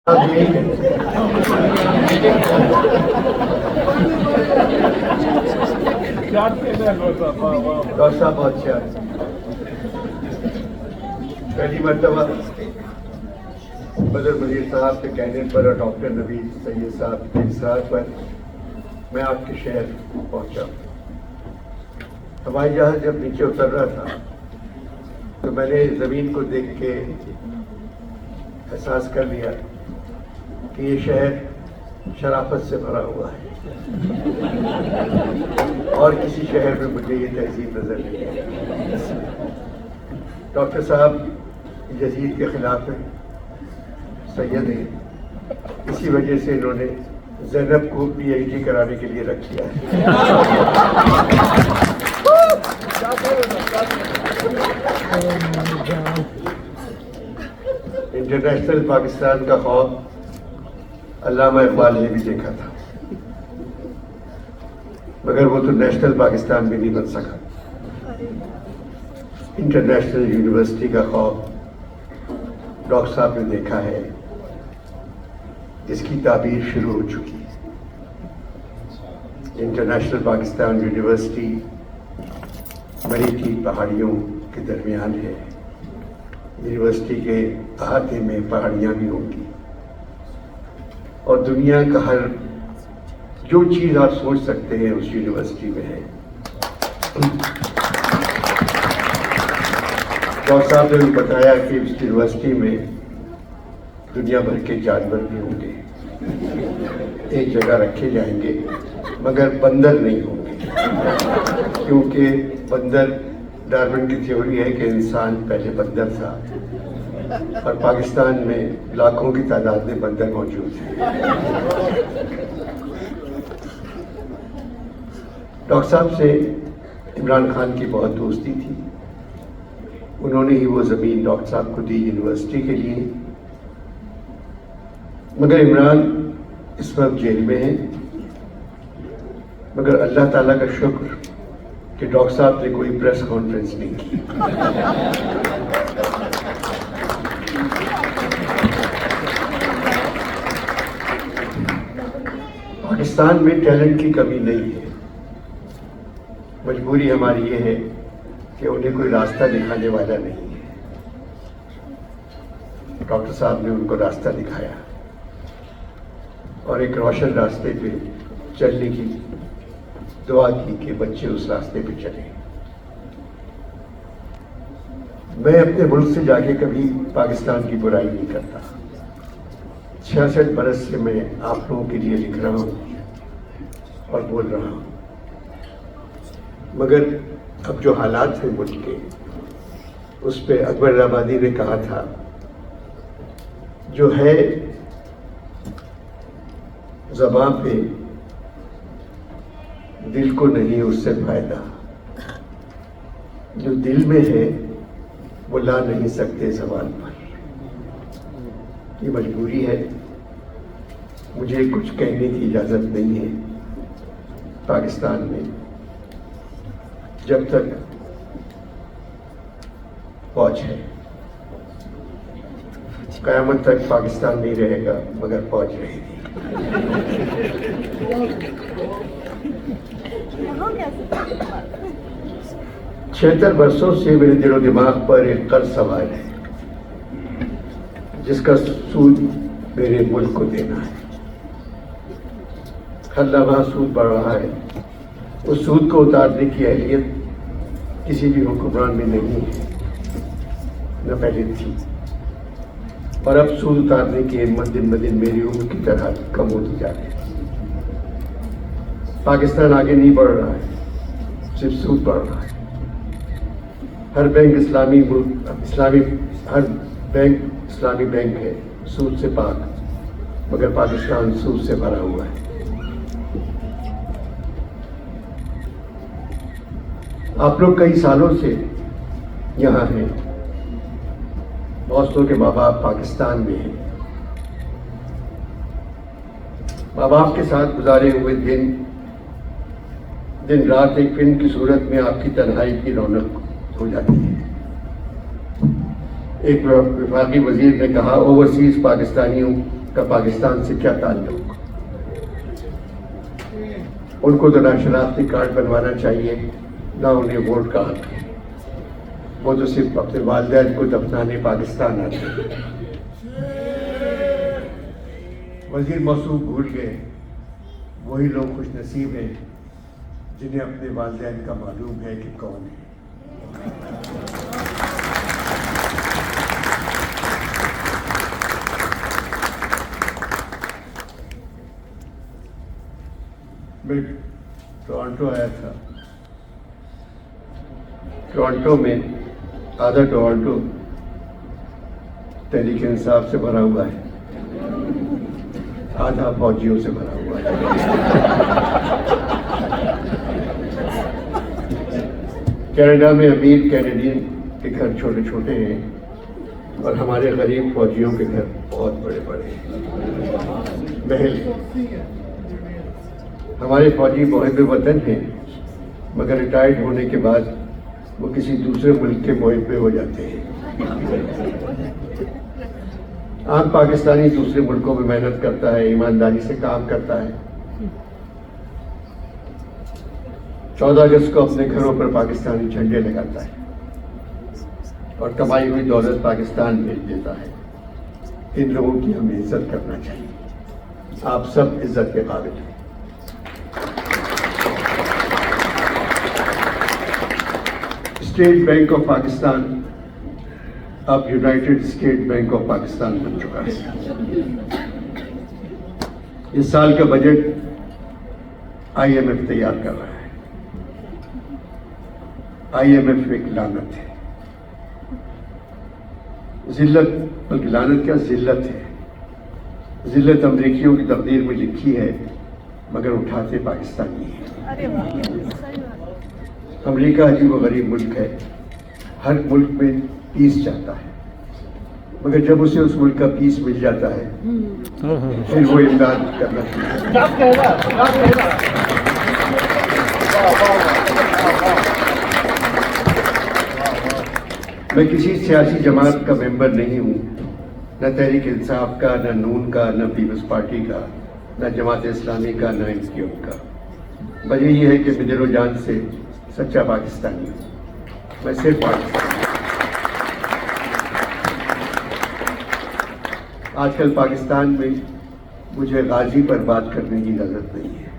Doctor صاحب بہت اچھا، پہلی مرتبہ بدر وزیر صاحب کے کہنے پر اور ڈاکٹر نوید سید صاحب کے اصرار پر میں آپ کے شہر پہنچا۔ ہوائی جہاز جب نیچے اتر رہا تھا تو میں نے زمین کو دیکھ کے احساس کر لیا کہ یہ شہر شرافت سے بھرا ہوا ہے، اور کسی شہر میں مجھے یہ تہذیب نظر نہیں ہے۔ ڈاکٹر صاحب یزید کے خلاف ہیں، سید ہیں، اسی وجہ سے انہوں نے زینب کو پی ایچ ڈی کرانے کے لیے رکھ دیا ہے۔ انٹرنیشنل پاکستان کا خواب علامہ اقبال نے بھی دیکھا تھا، مگر وہ تو نیشنل پاکستان بھی نہیں بن سکا۔ انٹرنیشنل یونیورسٹی کا خواب ڈاکٹر صاحب نے دیکھا ہے، اس کی تعبیر شروع ہو چکی ہے۔ انٹرنیشنل پاکستان یونیورسٹی مریٹھی پہاڑیوں کے درمیان ہے، یونیورسٹی کے احاطے میں پہاڑیاں بھی ہوں گی، اور دنیا کا ہر جو چیز آپ سوچ سکتے ہیں اس یونیورسٹی میں ہے۔ ڈاکٹر صاحب نے بتایا کہ اس یونیورسٹی میں دنیا بھر کے جانور بھی ہوں گے، ایک جگہ رکھے جائیں گے، مگر بندر نہیں ہوں گے، کیونکہ بندر، ڈارون کی تھیوری ہے کہ انسان پہلے بندر تھا، اور پاکستان میں لاکھوں کی تعداد میں بندر موجود ہیں۔ ڈاکٹر صاحب سے عمران خان کی بہت دوستی تھی، انہوں نے ہی وہ زمین ڈاکٹر صاحب کو دی یونیورسٹی کے لیے، مگر عمران اس وقت جیل میں ہیں۔ مگر اللہ تعالیٰ کا شکر کہ ڈاکٹر صاحب نے کوئی پریس کانفرنس نہیں کی۔ پاکستان میں ٹیلنٹ کی کمی نہیں ہے، مجبوری ہماری یہ ہے کہ انہیں کوئی راستہ دکھانے والا نہیں ہے۔ ڈاکٹر صاحب نے ان کو راستہ دکھایا اور ایک روشن راستے پہ چلنے کی دعا کی کہ بچے اس راستے پہ چلیں۔ میں اپنے ملک سے جا کے کبھی پاکستان کی برائی نہیں کرتا، 66 برس سے میں آپ لوگوں کے لیے لکھ رہا ہوں اور بول رہا ہوں، مگر اب جو حالات ہیں ملک کے، اس پہ اکبر آبادی نے کہا تھا جو ہے زباں پہ دل کو نہیں اس سے فائدہ، جو دل میں ہے وہ لا نہیں سکتے زبان پر۔ یہ مجبوری ہے، مجھے کچھ کہنے کی اجازت نہیں ہے پاکستان میں، جب تک فوج ہے۔ قیامت تک پاکستان نہیں رہے گا مگر فوج رہے گی۔ 76 برسوں سے میرے دل و دماغ پر ایک قرض سوار ہے، جس کا سود میرے ملک کو دینا ہے۔ ہر لمحہ سود بڑھ رہا ہے، اس سود کو اتارنے کی اہلیت کسی بھی حکمران میں نہیں ہے، نہ پہلے تھی، اور اب سود اتارنے کی ہمت دن بدن میری عمر کی طرح کم ہوتی جا رہی ہے۔ پاکستان آگے نہیں بڑھ رہا ہے، صرف سود بڑھ رہا ہے۔ ہر بینک اسلامی بینک ہے، سود سے پاک، مگر پاکستان سود سے بھرا ہوا ہے۔ آپ لوگ کئی سالوں سے یہاں ہیں، بہت کے ماں باپ پاکستان میں ہیں، ماں باپ کے ساتھ گزارے ہوئے دن رات ایک فلم کی صورت میں آپ کی تنہائی کی رونق ہو جاتی ہے۔ ایک وفاقی وزیر نے کہا اوورسیز پاکستانیوں کا پاکستان سے کیا تعلق؟ ان کو تو نہ شناختی کارڈ بنوانا چاہیے، نہ انہیں ووٹ کا حق ہے، وہ تو صرف اپنے والدین کو دفنانے پاکستان آتے ہیں۔ وزیر موصوف بھول گئے، وہی لوگ خوش نصیب ہیں جنہیں اپنے والدین کا معلوم ہے کہ کون ہے۔ میں ٹورانٹو آیا تھا، ٹورانٹو میں آدھا ٹورانٹو تحریک انصاف سے بھرا ہوا ہے، آدھا فوجیوں سے بھرا ہوا ہے۔ کینیڈا میں امیر کینیڈین کے گھر چھوٹے چھوٹے ہیں اور ہمارے غریب فوجیوں کے گھر بہت بڑے بڑے ہیں، محل ہیں۔ ہمارے فوجی محب وطن ہیں، مگر ریٹائرڈ ہونے کے بعد وہ کسی دوسرے ملک کے محب ہو جاتے ہیں۔ عام پاکستانی دوسرے ملکوں میں محنت کرتا ہے، ایمانداری سے کام کرتا ہے، 14 اگست کو اپنے گھروں پر پاکستانی جھنڈے لگاتا ہے اور کمائی ہوئی دولت پاکستان بھیج دیتا ہے۔ ان لوگوں کی ہمیں عزت کرنا چاہیے، آپ سب عزت کے قابل ہیں۔ اسٹیٹ بینک آف پاکستان اب united state bank of Pakistan بن چکا ہے۔ اس سال کا بجٹ IMF تیار کر رہا ہے۔ IMF ایک لعنت ہے، ذلت، بلکہ لعنت کیا، ذلت ہے۔ ذلت امریکیوں کی تقدیر میں لکھی ہے، مگر اٹھاتے پاکستانی ہیں۔ امریکہ عجیب و غریب ملک ہے، ہر ملک میں پیس چاہتا ہے، مگر جب اسے اس ملک کا پیس مل جاتا ہے پھر وہ امداد کرنا شروع میں کسی سیاسی جماعت کا ممبر نہیں ہوں، نہ تحریک انصاف کا، نہ نون کا، نہ پیپلز پارٹی کا، نہ جماعت اسلامی کا، نہ MKM کا۔ وجہ یہ ہے کہ میں دل و جان سے سچا پاکستانی ہوں، میں صرف پاکستانی۔ آج کل پاکستان میں مجھے غازی پر بات کرنے کی اجازت نہیں ہے،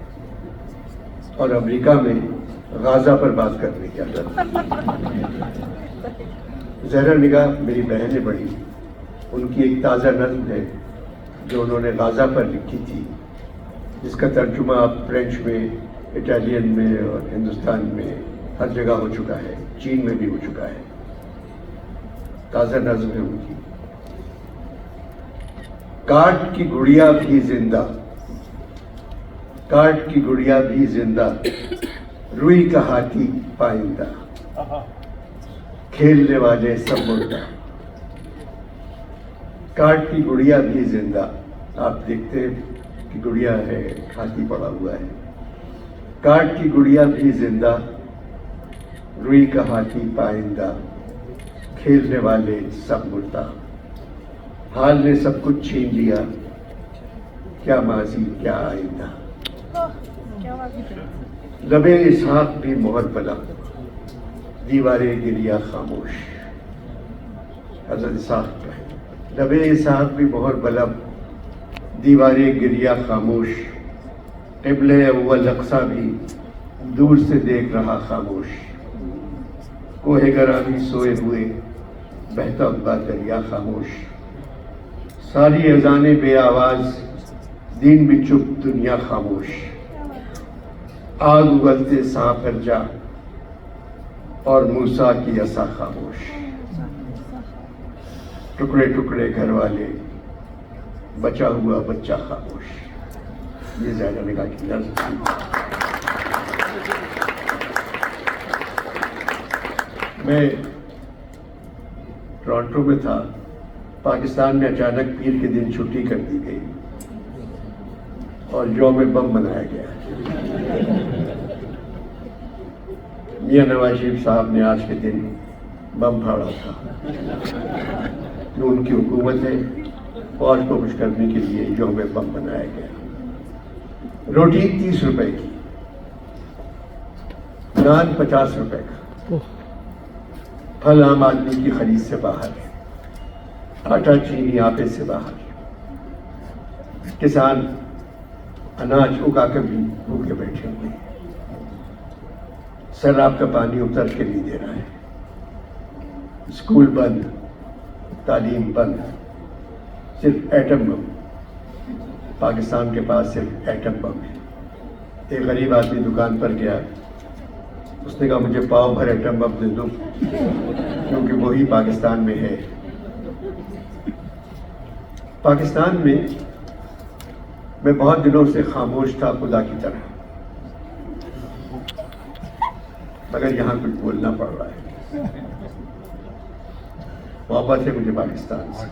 اور امریکہ میں غازہ پر بات کرنے کی اجازت نہیں ہے۔ زہرا نگاہ میری بہن نے پڑھی، ان کی ایک تازہ نظم ہے جو انہوں نے غازہ پر لکھی تھی، جس کا ترجمہ اب فرینچ میں، اٹالین میں اور ہندوستان میں ہر جگہ ہو چکا ہے، چین میں بھی ہو چکا ہے۔ تازہ نظم ہے ان کی: کاٹ کی گڑیا بھی زندہ، کاٹ کی گڑیا بھی زندہ، روئی کا ہاتھی پائندہ، کھیلنے والے سب مردہ۔ کاٹ کی گڑیا بھی زندہ، آپ دیکھتے ہیں کہ گڑیا ہے، ہاتھی پڑا ہوا ہے۔ کاٹ کی گڑیا بھی زندہ، روئی کا ہاتھی پائندہ، کھیلنے والے سب مردہ۔ حال نے سب کچھ چھین لیا، کیا ماضی کیا آئندہ۔ لبے اسحاق بھی مہر بلند، دیواریں گریا خاموش۔ حضرت اسحاق کا ہے، لبے اسحاق بھی مہر بلند، دیواریں گریا خاموش۔ قبلہ اول اقصی بھی دور سے دیکھ رہا خاموش۔ کوہ گراں بھی سوئے ہوئے، بہتا ہوا دریا خاموش۔ ساری اذانیں بے آواز، دین بھی چپ دنیا خاموش۔ آگ اگلتے سانپ ارجا، اور موسیٰ کی عصا خاموش۔ ٹکڑے ٹکڑے گھر والے، بچا ہوا بچہ خاموش۔ یہ زہرا نگاہ کی نظم تھی۔ میں ٹورانٹو میں تھا، پاکستان میں اچانک پیر کے دن چھٹی کر دی گئی اور یوم بم منایا گیا۔ میاں نواز شریف صاحب نے آج کے دن بم پھاڑا تھا۔ جو ان کی حکومت ہے، فوج کو خوش کرنے کے لیے یوم بم بنایا گیا. روٹی 30 روپے کی، نان 50 روپے کا، پھل عام آدمی کی خرید سے باہر، آٹا چینی آپے سے باہر، کسان اناج اگا کر بھی بھوکے بیٹھے ہوئے، سیلاب کا پانی اتر کے نہیں دے رہا ہے، اسکول بند، تعلیم بند، صرف ایٹم بم. پاکستان کے پاس صرف ایٹم بم ہے. ایک غریب آدمی دکان پر گیا، اس نے کہا مجھے پاؤ بھر ایٹم بم دے دو کیونکہ وہی پاکستان میں ہے. پاکستان میں بہت دنوں سے خاموش تھا خدا کی طرح، مگر یہاں کچھ بولنا پڑ رہا ہے. محبت ہے مجھے پاکستان سے.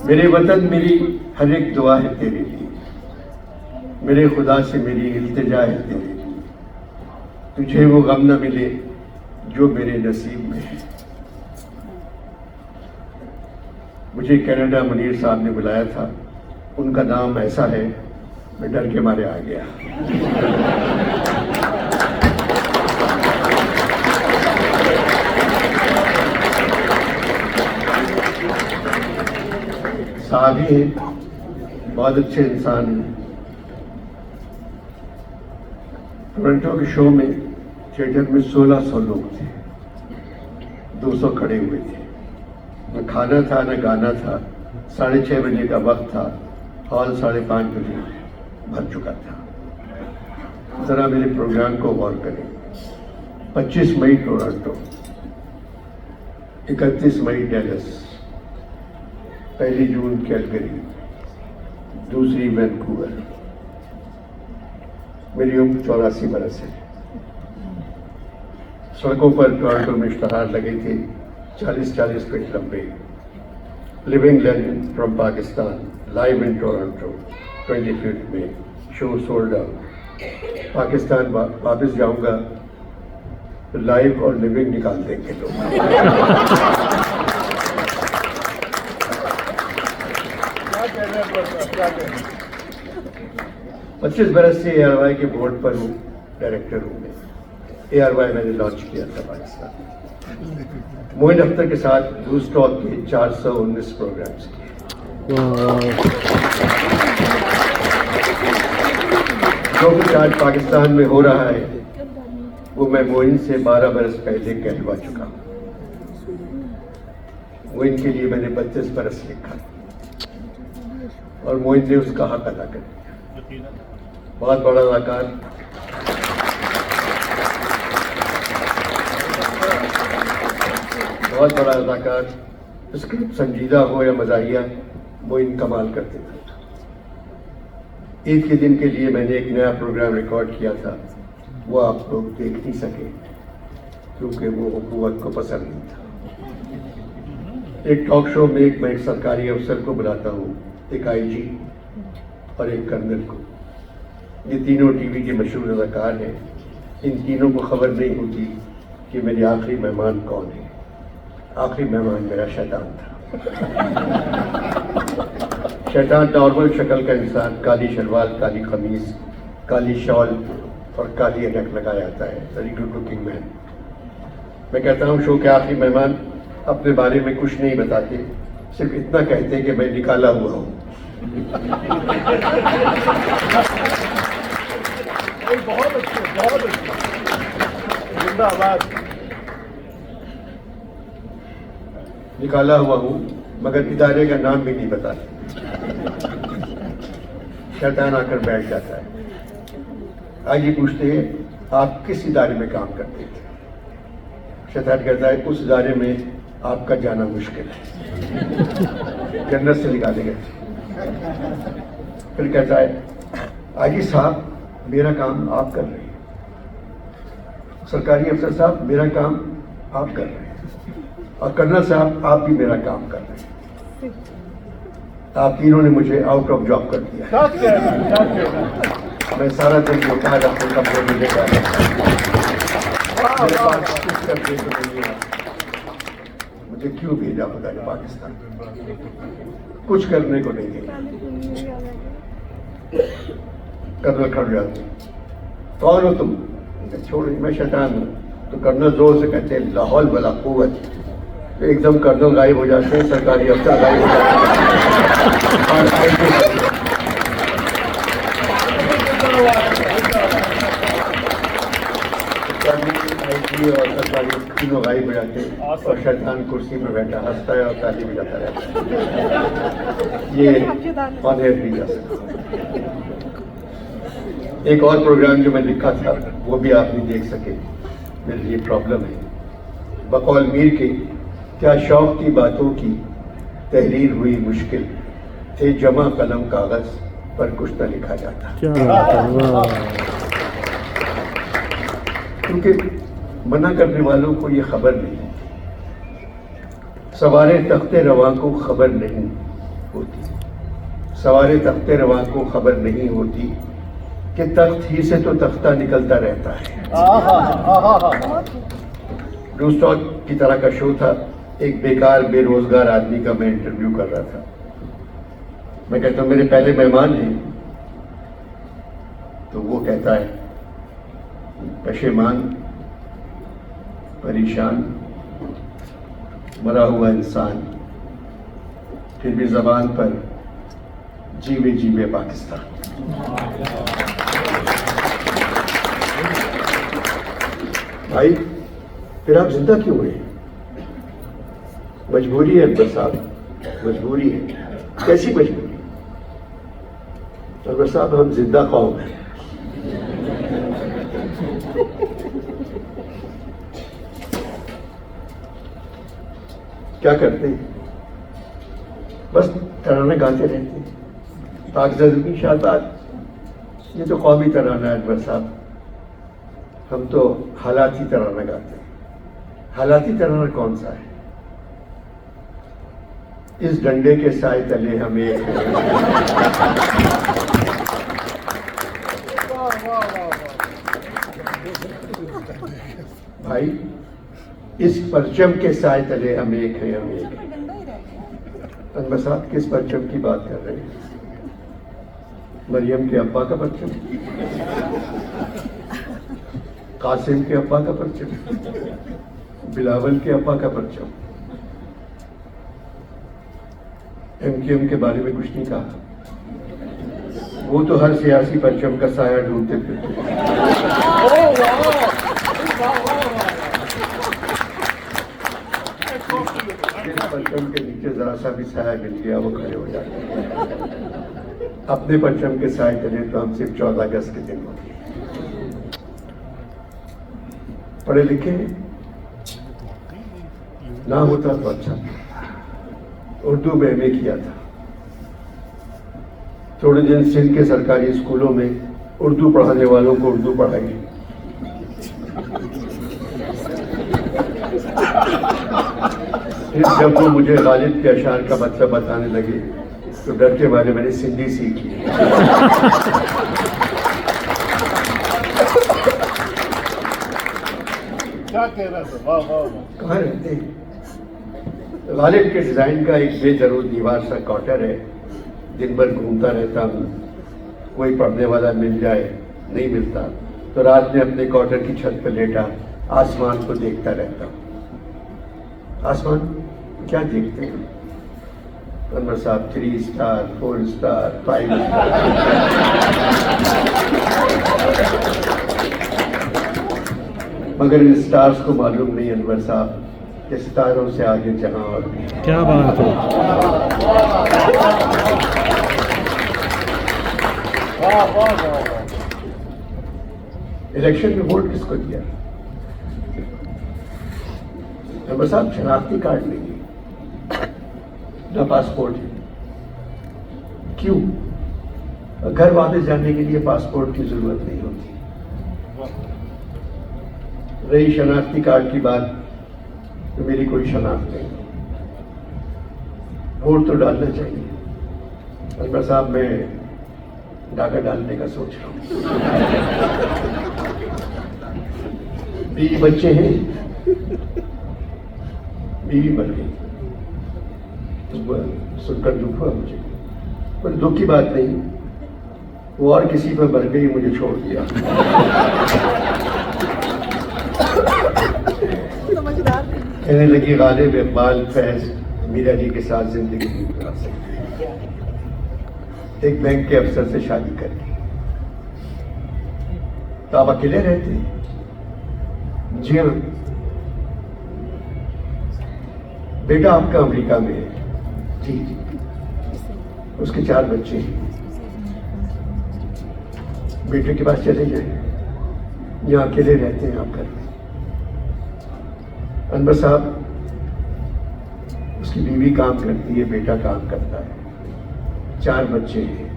میرے وطن میری ہر ایک دعا ہے تیرے لیے، میرے خدا سے میری التجا ہے تیرے لیے. تجھے وہ غم نہ ملے جو میرے نصیب میں ہے. مجھے کینیڈا منیر صاحب نے بلایا تھا، ان کا نام ایسا ہے میں ڈر کے مارے آ گیا. صاحب ہی ہیں، بہت اچھے انسان ہیں. ٹورنٹو کے شو میں تھیٹر میں 1600 لوگ تھے، 200 کھڑے ہوئے تھے. نہ کھانا تھا نہ گانا تھا. 6:30 بجے کا وقت تھا، ہال 5:30 بجے بھر چکا تھا. ذرا میرے پروگرام کو غور کریں. 25 مئی ٹورنٹو، 31 مئی ڈیلس، 1 جون کیلگری، 2 وینکوور. میری عمر 84 برس ہے. سڑکوں پر ٹورنٹو میں اشتہار لگے تھے 40 فٹ لمبے. Living legend from Pakistan live in Toronto 25 میں، شو سولڈ آؤٹ. پاکستان واپس جاؤں گا تو لائیو اور لیونگ نکال دیں گے لوگ. 25 برس سے ARY کے بورڈ پر ہوں، ڈائریکٹر ہوں میں. ARY میں نے لانچ کیا تھا پاکستان. معین اختر کے ساتھ روز ٹاک کے 419 پروگرامز کیے. جو کچھ آج پاکستان میں ہو رہا ہے وہ میں معین سے 12 برس پہلے کہلوا چکا ہوں. معین کے لیے میں نے 32 برس لکھا اور معین نے اس کا حق ادا کر دیا. بہت بڑا اداکار، اسکرپٹ سنجیدہ ہو یا مزاحیہ، معین کمال کرتے تھے. عید کے دن کے لیے میں نے ایک نیا پروگرام ریکارڈ کیا تھا، وہ آپ لوگ دیکھ نہیں سکے کیونکہ وہ حکومت کو پسند نہیں تھا. ایک ٹاک شو میں میں ایک سرکاری افسر کو بلاتا ہوں، ایک IG اور ایک کرنل کو. یہ تینوں ٹی وی کے مشہور اداکار ہیں. ان تینوں کو خبر نہیں ہوتی کہ میرے آخری مہمان کون ہے. آخری مہمان میرا شیطان تھا. شیطان نارمل شکل کا انسان، کالی شلوار، کالی قمیص، کالی شال اور کالی اینک لگایا آتا ہے. ویری گڈ لکنگ مین. میں کہتا ہوں شو کے آخری مہمان اپنے بارے میں کچھ نہیں بتاتے، صرف اتنا کہتے کہ میں نکالا ہوا ہوں. بہت اچھے، بہت اچھے، زندہ آباد. نکالا ہوا ہوں مگر ادارے کا نام بھی نہیں بتاتے. شیطان آ کر بیٹھ جاتا ہے. آئیے پوچھتے ہیں آپ کس ادارے میں کام کرتے تھے؟ شیطان کہتا ہے اس ادارے میں آپ کا جانا مشکل ہے، جنت سے نکالے گئے. پھر کہتا ہے آئی صاحب میرا کام آپ کر رہے ہیں، سرکاری افسر صاحب میرا کام آپ کر رہے ہیں، اور کرنل صاحب آپ بھی میرا کام کر رہے ہیں. آپ تینوں نے مجھے آؤٹ آف جاب کر دیا. میں سارا دن جو کہا اپنے کمرے میں لے کر مجھے کیوں بھیجا خدا نے پاکستان. کچھ کرنے کو نہیں دیں گے. کرنل کھڑ جاتے, کون ہو تم؟ چھوڑ, میں شیطان ہوں. تو کرنل زور سے کہتے ہیں لا حول ولا قوت. تو ایک دم کرنل غائب ہو جاتے ہیں, سرکاری افسر غائب ہو جاتے ہیں. اور سرکاری تینوں غائب ہو جاتے ہیں, اور شیطان کرسی میں بیٹھا ہنستا ہے اور تالی بجاتا رہتا ہے. یہ آن ایئر نہیں جا سکتا. ایک اور پروگرام جو میں لکھا تھا وہ بھی آپ نہیں دیکھ سکے, میرے لیے پرابلم ہے. بقول میر کے کیا شوق کی باتوں کی تحریر ہوئی مشکل, تھے جمع قلم کاغذ پر کچھ نہ لکھا جاتا. کیونکہ منع کرنے والوں کو یہ خبر نہیں, سوارے تخت رواں کو خبر نہیں ہوتی, سوارے تخت رواں کو خبر نہیں ہوتی کہ تخت ہی سے تو تختہ نکلتا رہتا ہے. روسٹاک کی طرح کا شو تھا. ایک بیکار بے روزگار آدمی کا میں انٹرویو کر رہا تھا. میں کہتا ہوں میرے پہلے مہمان ہیں, تو وہ کہتا ہے پشیمان, پریشان, مرا ہوا انسان, پھر بھی زبان پر جیوے جیوے پاکستان. بھائی پھر آپ زندہ کیوں ہوئے؟ مجبوری ہے اکبر صاحب, مجبوری ہے. کیسی مجبوری؟ اکبر صاحب ہم زندہ قوم ہیں. کیا کرتے ہیں؟ بس ترانے گاتے رہتے ہیں. پاکزاد کی شادات, یہ تو قومی ترانہ ہے اکبر صاحب. ہم تو حالاتی ترانہ گاتے ہیں. حالاتی ترانہ کون سا ہے؟ اس ڈنڈے کے سائے تلے ہم ایک ہیں. بھائی اس پرچم کے سائے تلے ہم ایک ہیں, ہم ایک ہیں. انور صاحب کس پرچم کی بات کر رہے ہیں؟ مریم کے ابا کا پرچم, قاسم کے ابا کا پرچم, بلاول کے ابا کا پرچم. MQM کے بارے میں کچھ نہیں کہا. وہ تو ہر سیاسی پرچم کا سایہ ڈھونڈتے پھرتے. پرچم کے نیچے ذرا سا بھی سایہ مل گیا وہ کھڑے ہو جاتے ہیں. اپنے پرچم کے سائے تلے تو ہم صرف 14 اگست کے دن ہوتے ہیں. پڑھے لکھے نہ ہوتا تو اچھا. اردو میں MA کیا تھا. تھوڑے دن سندھ کے سرکاری اسکولوں میں اردو پڑھانے والوں کو اردو پڑھائی. پھر جب وہ مجھے غالب کے اشعار کا مطلب بتانے لگے تو ڈر کے مارے میں نے سندھی سیکھ لی. کہاں رہتے ہیں؟ غالب کے ڈیزائن کا ایک بے ضرور دیوار سا کوارٹر ہے. دن بھر گھومتا رہتا ہوں, کوئی پڑھنے والا مل جائے, نہیں ملتا تو رات میں اپنے کوارٹر کی چھت پہ لیٹا آسمان کو دیکھتا رہتا ہوں. آسمان کیا دیکھتے ہیں انور صاحب؟ 3 اسٹار, 4 اسٹار, 5 اسٹار. مگر ان اسٹارز کو معلوم نہیں انور صاحب کہ ستاروں سے آگے جہاں اور بھی. کیا بات ہے. الیکشن میں ووٹ کس کو دیا؟ انور صاحب شناختی کارڈ نہیں ہے, نہ پاسپورٹ ہے. کیوں؟ گھر واپس جانے کے لیے پاسپورٹ کی ضرورت نہیں ہوتی. رہی شناختی کارڈ کی بات تو میری کوئی شناخت نہیں. ووٹ تو ڈالنا چاہیے. انور صاحب میں ڈاکہ ڈالنے کا سوچ رہا ہوں. بیوی بچے ہیں, بیوی بن گئی. سن کر دکھ ہوا مجھے، پر دکھ کی بات نہیں، وہ اور کسی پر مر گئی، مجھے چھوڑ دیا۔ کہنے لگی غالب، اقبال، فیض میرا جی کے ساتھ زندگی نہیں گزار سکتے، ایک بینک کے افسر سے شادی کر لی، تو آپ اکیلے رہتے ہیں؟ جی ہاں۔ بیٹا آپ کا امریکہ میں ہے؟ جی جی۔ اس کے 4 بچے ہیں، بیٹے کے پاس چلے جائیں، یہاں اکیلے رہتے ہیں آپ گھر میں۔ انور صاحب، اس کی بیوی کام کرتی ہے، بیٹا کام کرتا ہے، 4 بچے ہیں،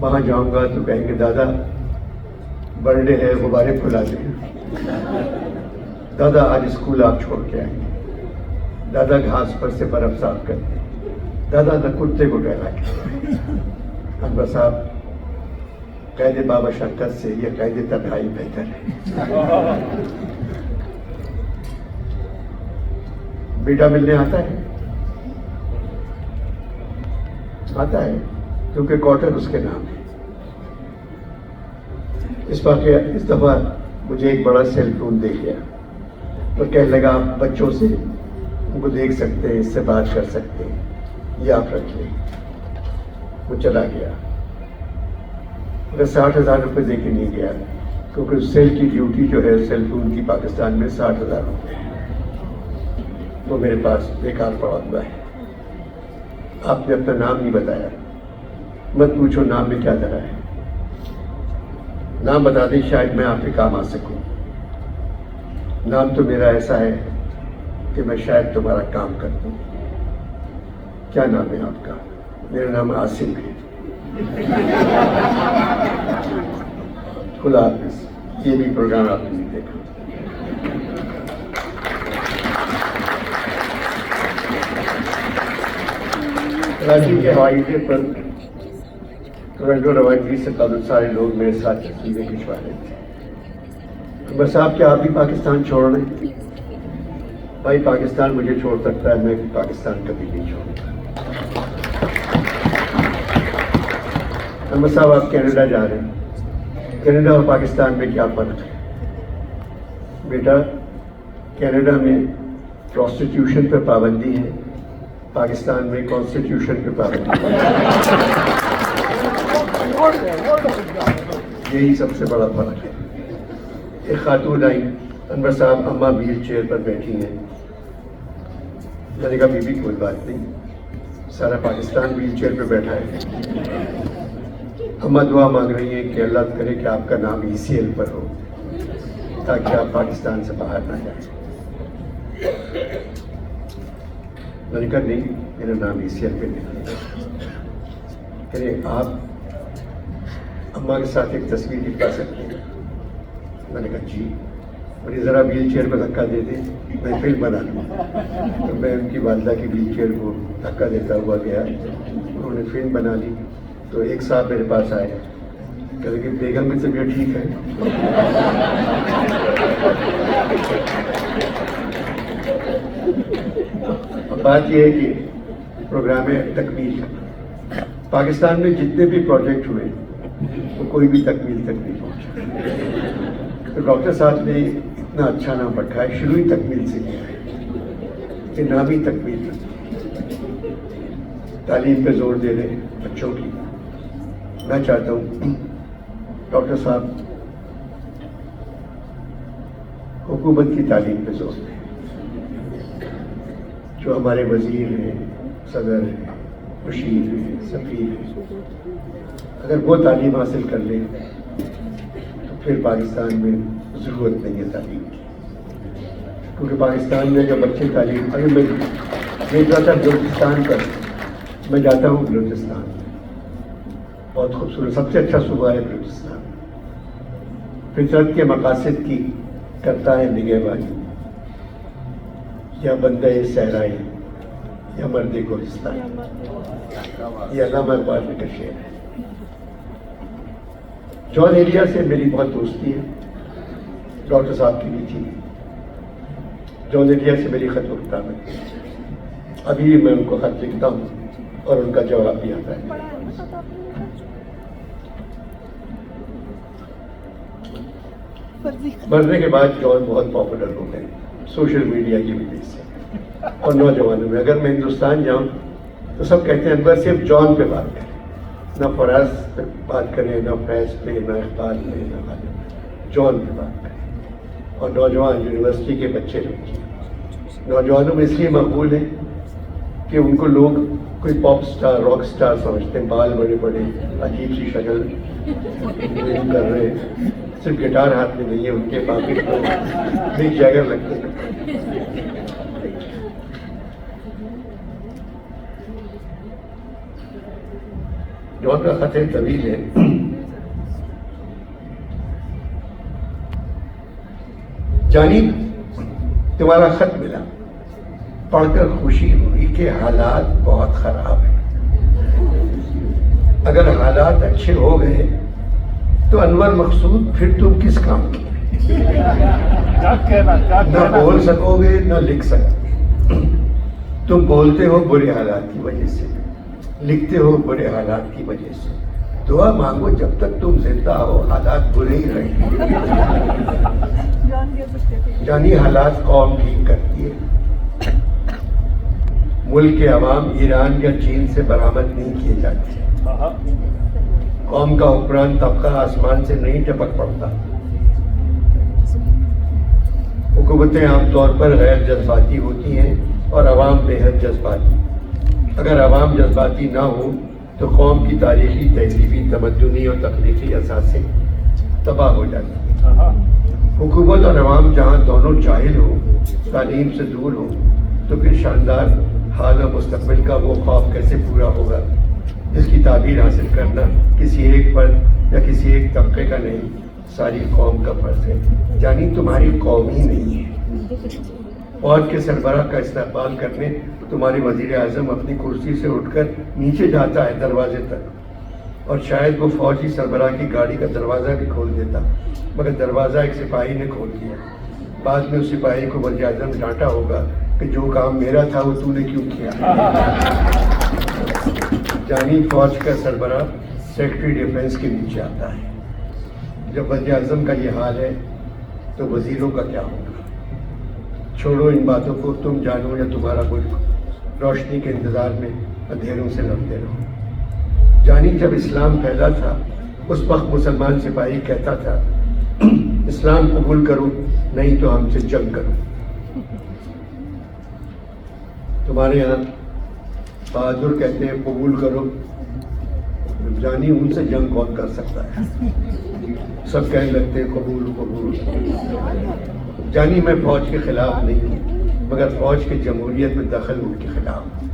وہاں جاؤں گا تو کہیں گے دادا برتھ ڈے ہے، غبارے پھلا دیں، دادا آج اسکول آپ چھوڑ کے آئیں گے، دادا گھاس پر سے برف صاف کر دیں، دادا نہ کتے کو ٹہلا کے۔ انور صاحب، قید بابا شرکت سے یہ قید تنہائی بہتر ہے۔ بیٹا ملنے آتا ہے؟ آتا ہے، کیونکہ کوارٹر اس کے نام ہے۔ اس دفعہ مجھے ایک بڑا سیل فون دے گیا اور کہنے لگا آپ بچوں سے ان کو دیکھ سکتے ہیں، اس سے بات کر سکتے ہیں، یہ آپ رکھ لیں۔ وہ چلا گیا، مگر 60,000 روپے دے کے نہیں گیا، کیونکہ سیل کی ڈیوٹی جو ہے سیل فون کی پاکستان میں 60,000 روپے ہے، وہ میرے پاس بیکار پڑا ہوا ہے۔ آپ نے اپنا نام نہیں بتایا، مت پوچھو نام میں کیا دھرا ہے، نام بتا دیں شاید میں آپ کے کام آ سکوں۔ نام تو میرا ایسا ہے کہ میں شاید تمہارا کام کر دوں۔ کیا نام ہے آپ کا؟ میرا نام عاصم ہے۔ خدا حافظ۔ یہ بھی پروگرام آپ نے نہیں دیکھا۔ کراچی کے ہوائی اڈے پر ٹورنٹو روانگی سے تعلق سارے لوگ میرے ساتھ تصویریں کھنچوا رہے تھے۔ بس آپ کیا آپ بھی پاکستان چھوڑ رہے ہیں؟ بھائی پاکستان مجھے چھوڑ سکتا ہے، میں بھی پاکستان کبھی نہیں چھوڑوں۔ احمد صاحب، آپ کینیڈا جا رہے ہیں، کینیڈا اور پاکستان میں کیا فرق ہے؟ بیٹا، کینیڈا میں پروسٹیٹیوشن پہ پابندی ہے، پاکستان میں کانسٹیٹیوشن پہ پابندی ہے۔ یہی سب سے بڑا فرق ہے۔ ایک خاتون آئی، انور صاحب اماں ویل چیئر پر بیٹھی ہیں، میں نے کہا بی بی کوئی بات نہیں، سارا پاکستان ویل چیئر پہ بیٹھا ہے۔ اماں دعا مانگ رہی ہیں کہ اللہ کرے کہ آپ کا نام ECL پر ہو تاکہ آپ پاکستان سے باہر نہ جائیں۔ میں نے کہا نہیں، میرا نام ECL پہ نہیں ہے۔ کہ آپ اماں کے ساتھ ایک تصویر دکھا سکتے ہیں؟ میں نے کہا جی۔ مجھے ذرا ویل چیئر پہ دھکا دے دیں، میں فلم بنا لوں۔ تو میں ان کی والدہ کی ویل چیئر کو دھکا دیتا ہوا گیا، انہوں نے فلم بنا لی۔ تو ایک صاحب میرے پاس آئے، کہتے کہ بیگم کی طبیعت ٹھیک ہے؟ اب بات یہ ہے کہ پروگرام تکمیل، پاکستان میں جتنے بھی پروجیکٹ ہوئے وہ کوئی بھی تکمیل تک نہیں پہنچا۔ تو ڈاکٹر صاحب نے اتنا اچھا نام رکھا ہے، شروع ہی تکمیل سے کیا ہے کہ نام ہی تکمیل ہے۔ تعلیم پہ زور دے رہے ہیں بچوں کی۔ میں چاہتا ہوں ڈاکٹر صاحب حکومت کی تعلیم پہ زور دیں، جو ہمارے وزیر ہیں، صدر ہیں، مشیر ہیں، سفیر ہیں، اگر وہ تعلیم حاصل کر لیں تو پھر پاکستان میں ضرورت نہیں ہے تعلیم کی، کیونکہ پاکستان میں جو بچے تعلیم، اگر میں دیکھ رہا تھا بلوچستان پر، میں جاتا ہوں بلوچستان، بہت خوبصورت، سب سے اچھا صوبہ ہے بلوچستان، فطرت کے مقاصد کی کرتا ہے نگہبانی، یا بندہ صحرائی یا مرد گلستان، یہ علامہ اقبال کا شعر ہے۔ جان ایریا سے میری بہت دوستی ہے، ڈاکٹر صاحب کی بھی تھی۔ جان ایریا سے میری خط وقتہ میں ابھی میں ان کو خط لکھتا ہوں اور ان کا جواب بھی آتا ہے. مرنے کے بعد جان بہت پاپولر ہو گئے سوشل میڈیا کی وجہ سے اور نوجوانوں میں. اگر میں ہندوستان جاؤں تو سب کہتے ہیں انور صرف جان پہ بات کریں, نہ فراز پہ بات کریں, نہ فیض پہ, نہ اقبال پہ, نہ غالب پہ, جان پہ بات کریں. اور نوجوان یونیورسٹی کے بچے لوگ نوجوانوں میں اس لیے مقبول ہیں کہ ان کو لوگ کوئی پاپ سٹار, راک سٹار سمجھتے ہیں. بال بڑے بڑے, عجیب سی شکل کر رہے ہیں, صرف گٹار ہاتھ میں نہیں ہے ان کے, باقی تو مک جیگر لگتے ہیں. جان کا خط طویل ہے. جانی, تمہارا خط ملا, پڑھ کر خوشی ہوئی کہ حالات بہت خراب ہیں. اگر حالات اچھے ہو گئے تو انور مقصود پھر تم کس کام کی؟ نہ بول سکو گے نہ لکھ سکو گے. تم بولتے ہو برے حالات کی وجہ سے, لکھتے ہو برے حالات کی وجہ سے. دعا مانگو جب تک تم زندہ ہو حالات برے ہی رہیں. جانی, حالات قوم ٹھیک کرتی ہے. ملک کے عوام ایران یا چین سے برآمد نہیں کیے جاتے. قوم کا حکمران طبقہ آسمان سے نہیں ٹپک پڑتا. حکومتیں عام طور پر غیر جذباتی ہوتی ہیں اور عوام بے حد جذباتی. اگر عوام جذباتی نہ ہو تو قوم کی تاریخی, تہذیبی, تمدنی اور تخلیقی اثاثے تباہ ہو جاتی ہیں. حکومت اور عوام جہاں دونوں جاہل ہو, تعلیم سے دور ہو, تو پھر شاندار حال و مستقبل کا وہ خواب کیسے پورا ہوگا جس کی تعبیر حاصل کرنا کسی ایک فرد یا کسی ایک طبقے کا نہیں, ساری قوم کا فرض ہے. جانی, تمہاری قوم ہی نہیں ہے. فوج کے سربراہ کا استقبال کرنے تمہارے وزیر اعظم اپنی کرسی سے اٹھ کر نیچے جاتا ہے دروازے تک, اور شاید وہ فوجی سربراہ کی گاڑی کا دروازہ بھی کھول دیتا, مگر دروازہ ایک سپاہی نے کھول دیا. بعد میں اس سپاہی کو وزیر اعظم ڈانٹا ہوگا کہ جو کام میرا تھا وہ تو نے کیوں کیا. جانی, فوج کا سربراہ سیکرٹری ڈیفنس کے نیچے آتا ہے. جب وزیر اعظم کا یہ حال ہے تو وزیروں کا کیا ہوگا؟ چھوڑو ان باتوں کو, تم جانو یا تمہارا ملک روشنی کے انتظار میں اندھیروں سے لڑتے رہو. جانی, جب اسلام پھیلا تھا اس وقت مسلمان سپاہی کہتا تھا اسلام قبول کرو نہیں تو ہم سے جنگ کرو. تمہارے یہاں بہادر کہتے ہیں قبول کرو. جانی, ان سے جنگ کون کر سکتا ہے؟ سب کہنے لگتے ہیں قبول قبول. جانی, میں فوج کے خلاف نہیں ہوں, مگر فوج کے جمہوریت میں دخل ان کے خلاف ہوں.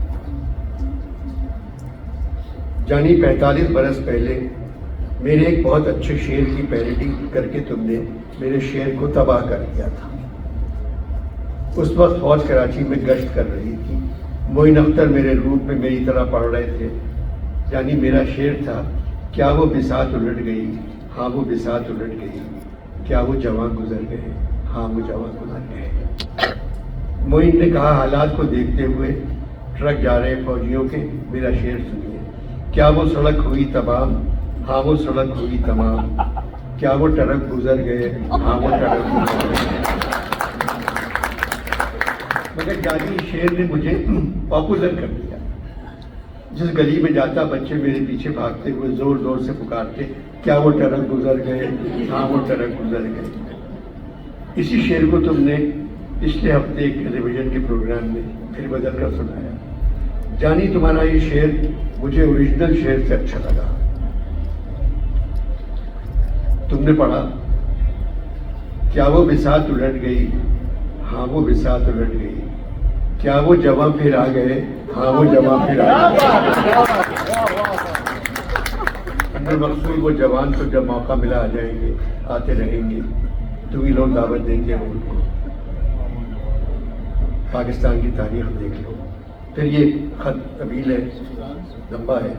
جانی, 45 برس پہلے میرے ایک بہت اچھے شعر کی پیروڈی کر کے تم نے میرے شعر کو تباہ کر دیا تھا. اس وقت فوج کراچی میں گشت کر رہی تھی. معین اختر میرے روپ میں میری طرح پڑھ رہے تھے. یعنی میرا شعر تھا, کیا وہ بساط الٹ گئی, ہاں وہ بساط الٹ گئی, کیا وہ جوان گزر گئے, ہاں وہ جوان گزر گئے. معین نے کہا, حالات کو دیکھتے ہوئے ٹرک جا رہے فوجیوں کے, میرا شعر سنیے. کیا وہ سڑک ہوئی تمام, ہاں وہ سڑک ہوئی تمام, کیا وہ ٹرک گزر گئے, ہاں وہ ٹرک گزر گئے. مگر جانی, شعر نے مجھے پاپولر کر دیا. جس گلی میں جاتا بچے میرے پیچھے بھاگتے ہوئے زور زور سے پکارتے, کیا وہ ٹرک گزر گئے, ہاں وہ ٹرک گزر گئے. اسی شعر کو تم نے پچھلے ہفتے ایک ٹیلی ویژن کے پروگرام میں پھر بدل کر سنایا. جانی, تمہارا یہ شعر مجھے اوریجنل شعر سے اچھا لگا. تم نے پڑھا, کیا وہ بساط الٹ گئی, ہاں وہ بساط الٹ گئی, کیا وہ جواں پھر آ گئے, ہاں وہ جواں پھر آ گئے. مقصود وہ جوان تو جب موقع ملا آ جائیں گے, آتے رہیں گے. تم ہی لوگ دعوت دیں گے ان کو. پاکستان کی تاریخ دیکھ لو. پھر یہ خط طویل ہے, لمبا ہے.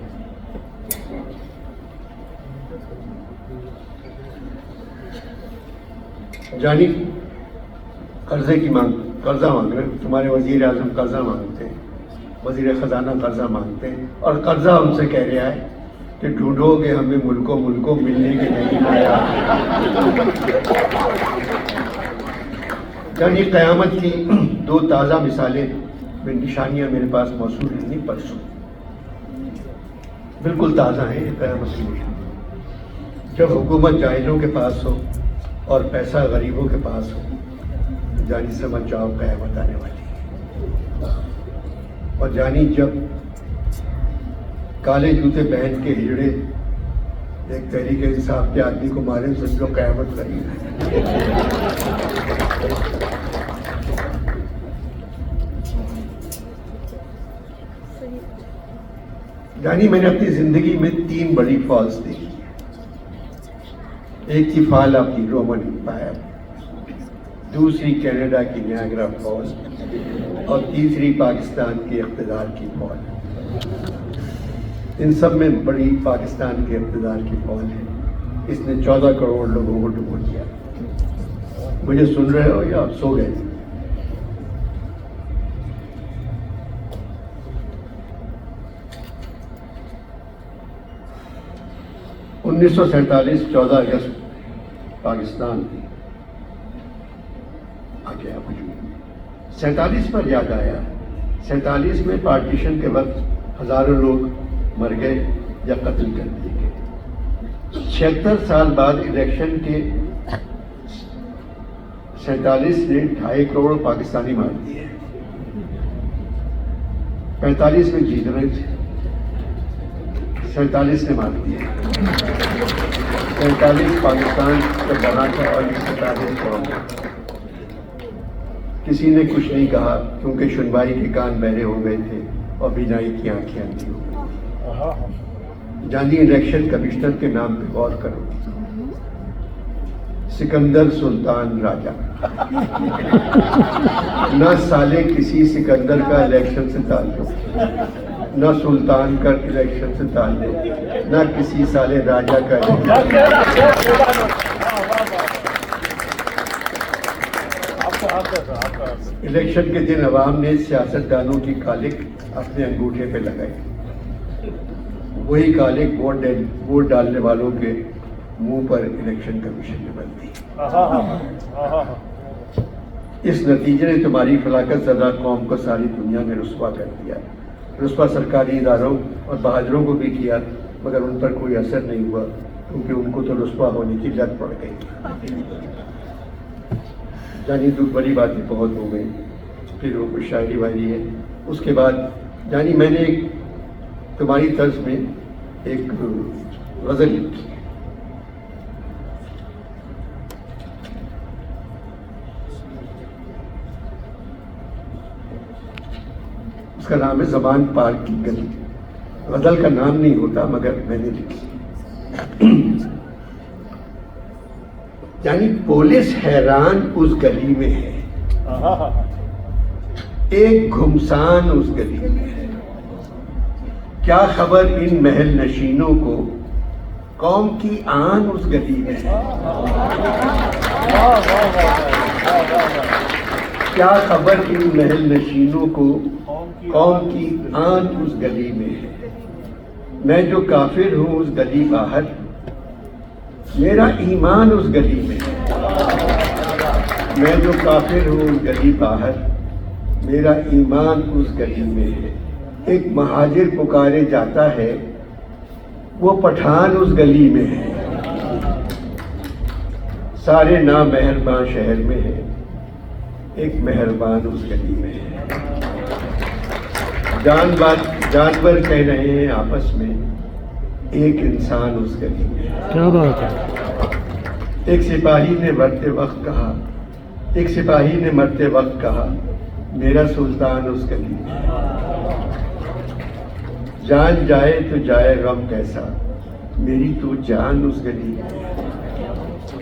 جانی, قرضے کی مانگ, قرضہ مانگ رہے, تمہارے وزیر اعظم قرضہ مانگتے ہیں. وزیر خزانہ قرضہ مانگتے ہیں اور قرضہ ہم سے کہہ رہا ہے کہ ڈھونڈو گے ہمیں ملکوں ملنے کے نہیں آیا. یعنی قیامت کی دو تازہ مثالیں میں نشانیاں میرے پاس موصول ہیں، نہیں پرسوں بالکل تازہ ہیں یہ قیامت کی نشانیاں. جب حکومت جاہلوں کے پاس ہو اور پیسہ غریبوں کے پاس ہو، جانی سمجھ جاؤ قیامت آنے والی ہے. اور جانی جب کالے جوتے پہن کے ہجڑے ایک تحریک انصاف کے آدمی کو مارے، سمجھو قیامت قریب ہے. یعنی میں نے اپنی زندگی میں 3 بڑی فالس دیکھی. ایک تھی فال آف دی رومن امپائر، دوسری کینیڈا کی نیاگرا فال اور تیسری پاکستان کے اقتدار کی فال. ان سب میں بڑی پاکستان کے اقتدار کی فال ہے. اس نے 14 کروڑ لوگوں کو ڈبو دیا. مجھے سن رہے ہو یا آپ سو گئے؟ انیس سو 14 اگست پاکستان آ گیا وجود. 47 پر یاد آیا. 47 میں پارٹیشن کے وقت ہزاروں لوگ مر گئے یا قتل کر دیے گئے. 76 سال بعد الیکشن کے 47 نے 2.5 کروڑ پاکستانی مار دیے. 45 میں جیت رہے تھے، 47 نے مار دیے. 47 پاکستان کا بنا تھا اور 47 کروڑ. کسی نے کچھ نہیں کہا کیونکہ سنوائی کے کان بہرے ہو گئے تھے اور بینائی کی آنکھیں اندھی ہو گئی. جانی الیکشن کمشنر کے نام پہ غور کرو. سکندر سلطان راجہ. نہ سالے کسی سکندر کا الیکشن سے تعلق، نہ سلطان کا الیکشن سے تعلق، نہ کسی سالے راجہ کا الیکشن کے دن عوام نے سیاستدانوں کی کالک اپنے انگوٹھے پہ لگائی. وہی کالک ووٹ ڈالنے والوں کے منہ پر الیکشن کمیشن نے بن دی. اس نتیجے نے تمہاری فلاکت زدہ قوم کو ساری دنیا میں رسوا کر دیا. رسوا سرکاری اداروں اور بہادروں کو بھی کیا، مگر ان پر کوئی اثر نہیں ہوا کیونکہ ان کو تو رسوا ہونے کی لت پڑ گئی. جانی بڑی باتیں بہت ہو گئی. پھر وہ کچھ شاعری واعری ہے. اس کے بعد جانی میں نے تمہاری طرز میں ایک غزل لکھی. اس کا نام ہے زبان پارک کی گلی. غزل کا نام نہیں ہوتا مگر میں نے لکھی. یعنی پولیس حیران اس گلی میں ہے، ایک گھمسان اس گلی میں ہے. کیا خبر ان محل نشینوں کو، قوم کی آن اس گلی میں ہے. کیا خبر ان محل نشینوں کو، قوم کی آن اس گلی میں ہے. میں جو کافر ہوں اس گلی باہر، میرا ایمان اس گلی میں ہے. میں جو کافر ہوں اس گلی باہر، میرا ایمان اس گلی میں ہے. ایک مہاجر پکارے جاتا ہے، وہ پٹھان اس گلی میں ہے. سارے نامہربان شہر میں ہے، ایک مہربان اس گلی میں ہے. جانور کہہ رہے ہیں آپس میں، ایک انسان اس گلی میں ہے. کیا بات ہے. ایک سپاہی نے مرتے وقت کہا، ایک سپاہی نے مرتے وقت کہا، میرا سلطان اس گلی میں ہے. جان جائے تو جائے غم کیسا، میری تو جان اس گلی میں ہے.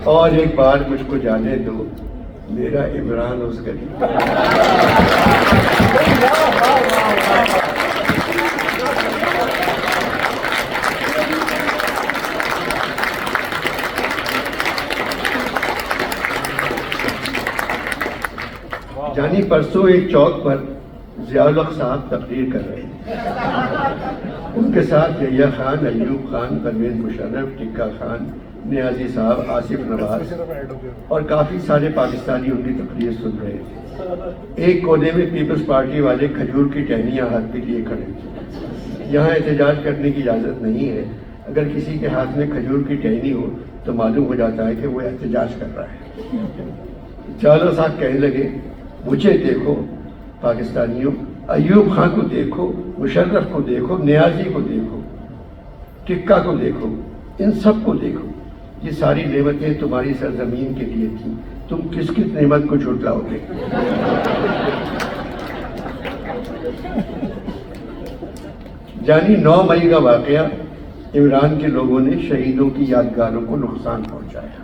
اور ایک بار مجھ کو جانے دو، میرا عمران اس گلی میں ہے. جانی پرسوں ایک چوک پر ضیاء الحق صاحب تقریر کر رہے ہیں، ان کے ساتھ یحییٰ خان، ایوب خان، پرویز مشرف، ٹکا خان، نیازی صاحب، آصف نواز اور کافی سارے پاکستانی ان کی تقریر سن رہے تھے۔ ایک کونے میں پیپلز پارٹی والے کھجور کی ٹہنیاں ہاتھ میں لیے کھڑے تھے۔ یہاں احتجاج کرنے کی اجازت نہیں ہے، اگر کسی کے ہاتھ میں کھجور کی ٹہنی ہو تو معلوم ہو جاتا ہے کہ وہ احتجاج کر رہا ہے۔ چالو صاحب کہنے لگے، مجھے دیکھو پاکستانیوں، ایوب خان کو دیکھو، مشرف کو دیکھو، نیازی کو دیکھو، ٹکا کو دیکھو، ان سب کو دیکھو، یہ ساری نعمتیں تمہاری سرزمین کے لیے تھیں، تم کس کس نعمت کو جھٹلاؤ گے؟ جانی 9 مئی کا واقعہ، عمران کے لوگوں نے شہیدوں کی یادگاروں کو نقصان پہنچایا۔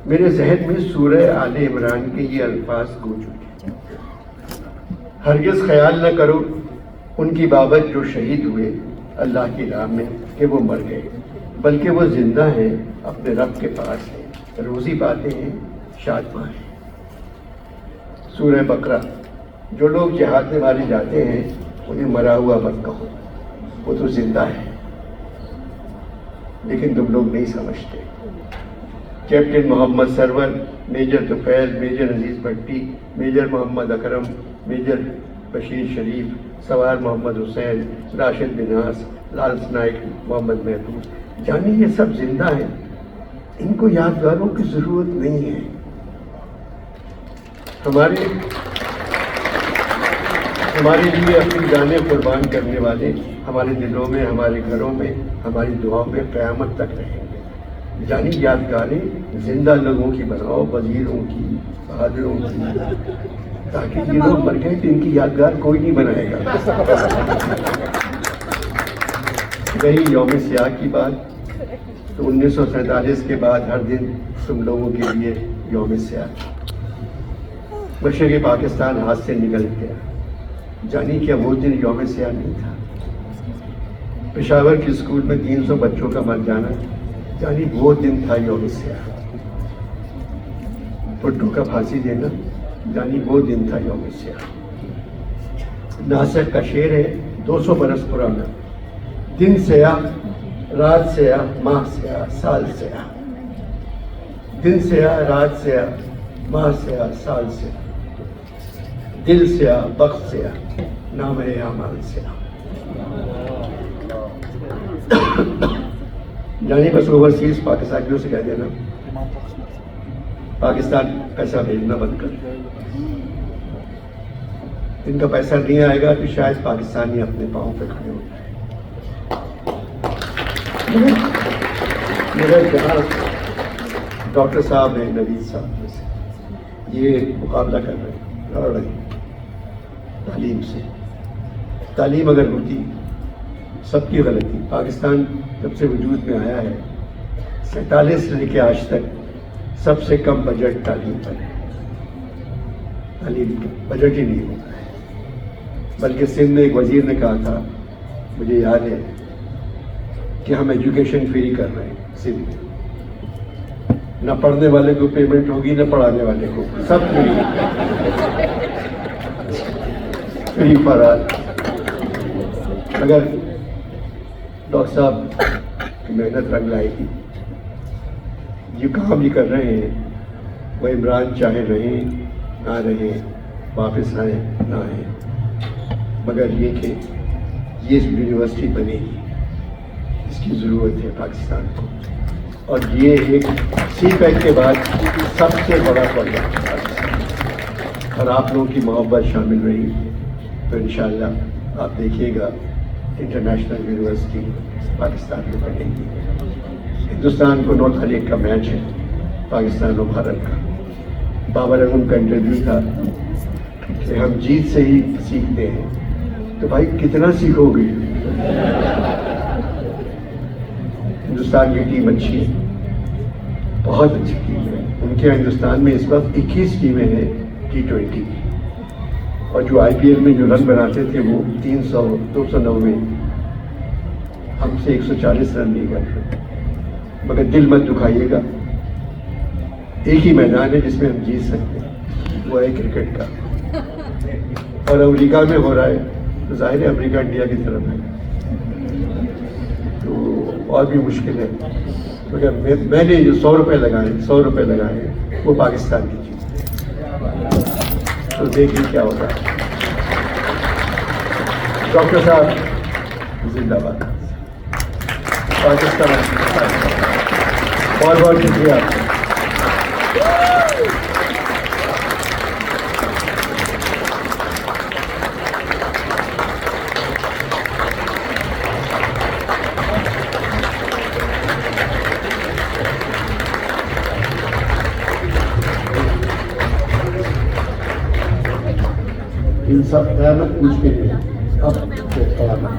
میرے ذہن میں سورہ آل عمران کے یہ الفاظ گونج اٹھے، ہرگز خیال نہ کرو ان کی بابت جو شہید ہوئے اللہ کی راہ میں کہ وہ مر گئے، بلکہ وہ زندہ ہیں، اپنے رب کے پاس ہیں، روزی پاتے ہیں، شادماں ہیں۔ سورہ بقرہ، جو لوگ جہاد میں مارے جاتے ہیں انہیں مرا ہوا مت کہو، وہ تو زندہ ہے، لیکن تم لوگ نہیں سمجھتے۔ کیپٹن محمد سرور، میجر طفیل، میجر عزیز بھٹی، میجر محمد اکرم، میجر بشیر شریف، سوار محمد حسین، راشد بناس، لارنس نائک، محمد محبوب، جانی یہ سب زندہ ہیں، ان کو یادگاروں کی ضرورت نہیں ہے۔ ہمارے لیے اپنی جانیں قربان کرنے والے ہمارے دلوں میں، ہمارے گھروں میں، ہماری دعاؤں میں قیامت تک رہیں گے۔ جانی یادگاریں زندہ لوگوں کی بناؤ، وزیروں کی، بہادروں کی، تاکہ یہ لوگ مر گئے تو ان کی یادگار کوئی نہیں بنائے گا۔ رہی یوم سیاہ کی بات، تو 1947 کے بعد ہر دن تم لوگوں کے لیے یوم سیاہ۔ مشرقی پاکستان ہاتھ سے نکل گیا، جانی کیا وہ دن یوم سیاہ نہیں تھا؟ پشاور کے اسکول میں 300 بچوں کا مر جانا، جانی وہ دن تھا یوم سیاہ۔ پٹو کا پھانسی دینا، جانی وہ دن تھا یوم سیاہ۔ ناصر کا شعر ہے 200 برس پرانا، دن سیاہ، رات سیاہ، ماہ سیاہ، سال سیاہ، دن سیاہ، رات سیاہ، ماہ سیاہ، سال سیاہ، دل سیاہ، وقت سیاہ، نام اعمال سیاہ۔ یعنی بس اوورسیز پاکستانیوں سے کہہ دینا پاکستان پیسہ بھیجنا بند کر، ان کا پیسہ نہیں آئے گا تو شاید پاکستانی اپنے پاؤں پہ کھڑے ہو جائیں۔ میرا جناب ڈاکٹر صاحب ہیں، نوید صاحب میں سے، یہ مقابلہ کر رہے ہیں، لڑ رہے ہیں تعلیم سے۔ تعلیم اگر ہوتی، سب کی غلطی۔ پاکستان جب سے وجود میں آیا ہے 47 سے لے کے آج تک سب سے کم بجٹ تعلیم پر ہے، تعلیم بجٹ ہی نہیں ہوتا ہے۔ بلکہ سندھ میں ایک وزیر نے کہا تھا، مجھے یاد ہے، کہ ہم ایجوکیشن فری کر رہے ہیں سندھ میں، نہ پڑھنے والے کو پیمنٹ ہوگی نہ پڑھانے والے کو، سب فری، فری فار آل۔ مگر ڈاکٹر صاحب کی محنت رنگ لائے گی، یہ کام بھی کر رہے ہیں، وہ عمران چاہے رہیں نہ رہیں، واپس آئیں نہ آئیں، مگر یہ کہ یہ یونیورسٹی بنے گی، اس کی ضرورت ہے پاکستان کو، اور یہ ایک سی پیک کے بعد سب سے بڑا پروجیکٹ ہے پاکستان، اور آپ لوگوں کی محبت شامل رہی تو انشاءاللہ آپ دیکھیے گا انٹرنیشنل یونیورسٹی پاکستان میں بنے گی۔ ہندوستان کو 9 تاریخ کا میچ ہے پاکستان و بھارت کا۔ بابر اعظم کا انٹرویو تھا کہ ہم جیت سے ہی سیکھتے ہیں، تو بھائی کتنا سیکھو گے؟ ہندوستان کی ٹیم اچھی ہے، بہت اچھی ٹیم ہے، ان کے ہندوستان میں اس وقت 21 ٹیمیں ہیں T20 کی، اور جو IPL میں جو رن بناتے تھے وہ 300 290، ہم سے 140 رن نہیں کر رہے۔ مگر دل مت دکھائیے گا، ایک ہی میدان ہے جس میں ہم جیت سکتے ہیں، وہ ہے کرکٹ کا۔ اور امریکہ میں ہو رہا ہے تو ظاہر ہے امریکہ انڈیا کی طرف ہے، تو اور بھی مشکل ہے. کیونکہ میں نے جو 100 روپے لگائے وہ پاکستان کی چیز، تو دیکھیے کیا ہوگا. ڈاکٹر صاحب زندہ باد، پاکستان. بہت بہت شکریہ آپ کا. ان سب قیامت مجھ کے لیے اب سے قیامت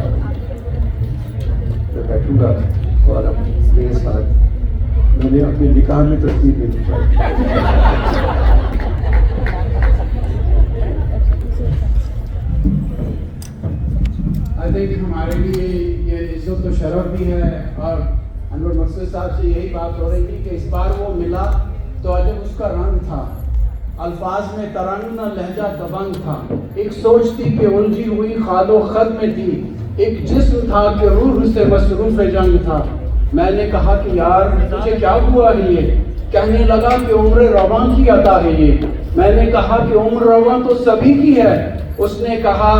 میں بیٹھوں گا اور اب میرے ساتھ میں نے اپنے نکاح میں تصویر نہیں دکھائی. آئی تھنک ہمارے لیے یہ عزت و شرف بھی ہے. اور انور مقصد صاحب سے یہی بات ہو رہی تھی کہ اس بار وہ ملا تو عجب اس کا رنگ تھا، الفاظ میں ترنگ نہ لہجہ دبنگ تھا، ایک سوچ تھی کہ الجھی ہوئی خال و خط میں تھی، ایک جسم تھا کہ روح سے مصروف جنگ تھا. میں نے کہا کہ یار تجھے کیا ہوا ہے یہ؟ کہنے لگا کہ عمر رواں کی عطا ہے یہ. میں نے کہا کہ عمر رواں تو سبھی کی ہے. اس نے کہا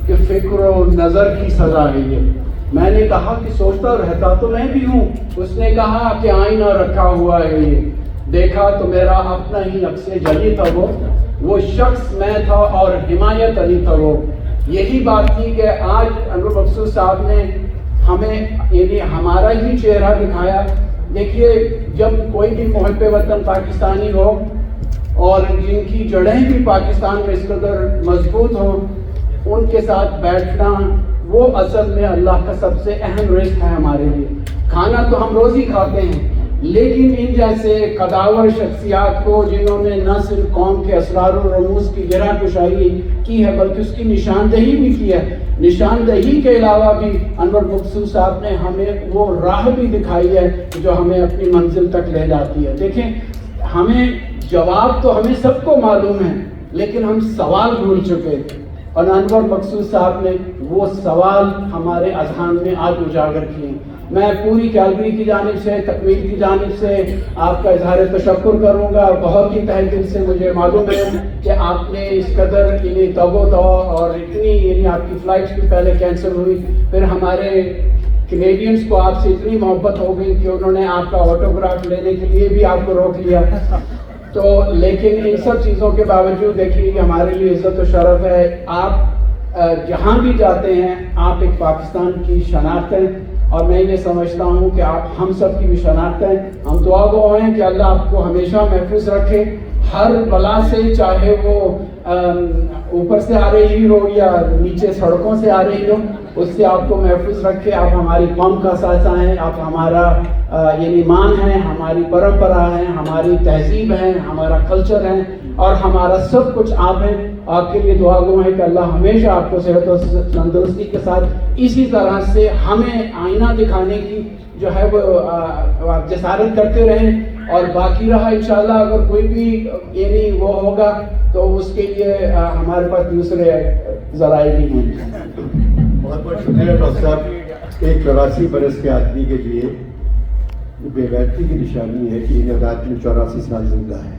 کہ فکر و نظر کی سزا ہے یہ. میں نے کہا کہ سوچتا رہتا تو میں بھی ہوں. اس نے کہا کہ آئینہ رکھا ہوا ہے یہ. دیکھا تو میرا اپنا ہی عکس جلی تھا وہ شخص میں تھا اور حمایت علی تھا وہ. یہی بات تھی کہ آج انور مقصود صاحب نے ہمیں یعنی ہمارا ہی چہرہ دکھایا. دیکھیے جب کوئی بھی محب وطن پاکستانی ہو اور جن کی جڑیں بھی پاکستان میں اس قدر مضبوط ہوں، ان کے ساتھ بیٹھنا وہ اصل میں اللہ کا سب سے اہم رزق ہے ہمارے لیے. کھانا تو ہم روز ہی کھاتے ہیں، لیکن ان جیسے قداور شخصیات کو جنہوں نے نہ صرف قوم کے اسرار و رموز کی گرہ کشائی کی ہے بلکہ اس کی نشاندہی بھی کی ہے. نشاندہی کے علاوہ بھی انور مقصود صاحب نے ہمیں وہ راہ بھی دکھائی ہے جو ہمیں اپنی منزل تک لے جاتی ہے. دیکھیں ہمیں جواب تو ہمیں سب کو معلوم ہے لیکن ہم سوال بھول چکے، اور انور مقصود صاحب نے وہ سوال ہمارے اذہان میں آج اجاگر کیے. میں پوری کیلگری کی جانب سے، تکمیل کی جانب سے آپ کا اظہار تشکر کروں گا. بہت ہی تہہ دل سے مجھے معلوم ہے کہ آپ نے اس قدر یعنی تگ و دو اور اتنی یعنی آپ کی فلائٹس بھی پہلے کینسل ہوئی، پھر ہمارے کینیڈینس کو آپ سے اتنی محبت ہو گئی کہ انہوں نے آپ کا آٹوگراف لینے کے لیے بھی آپ کو روک لیا. تو لیکن ان سب چیزوں کے باوجود دیکھیے کہ ہمارے لیے عزت و شرف ہے. آپ جہاں بھی جاتے ہیں آپ ایک پاکستان کی شناخت ہیں، اور میں یہ سمجھتا ہوں کہ آپ ہم سب کی بھی شناخت ہیں. ہم دعا گو ہیں کہ اللہ آپ کو ہمیشہ محفوظ رکھے ہر بلا سے، چاہے وہ اوپر سے آ رہی ہو یا نیچے سڑکوں سے آ رہی ہو، اس سے آپ کو محفوظ رکھے. آپ ہماری قوم کا ساتھ ہیں، آپ ہمارا یعنی مان ہیں، ہماری پرمپرا ہے، ہماری تہذیب ہے، ہمارا کلچر ہے اور ہمارا سب کچھ آپ ہیں. آپ کے لیے دعا گو ہے کہ اللہ ہمیشہ آپ کو صحت و تندرستی کے ساتھ اسی طرح سے ہمیں آئینہ دکھانے کی جو ہے وہ جسارت کرتے رہیں. اور باقی رہا انشاءاللہ اگر کوئی بھی یعنی وہ ہوگا تو اس کے لیے ہمارے پاس دوسرے ذرائع بھی ہیں. بہت بہت شکریہ ڈاکٹر صاحب. ایک 84 برس کے آدمی کے لیے بے غیرتی کی نشانی ہے کہ ان آدمی 84 سال زندہ ہے.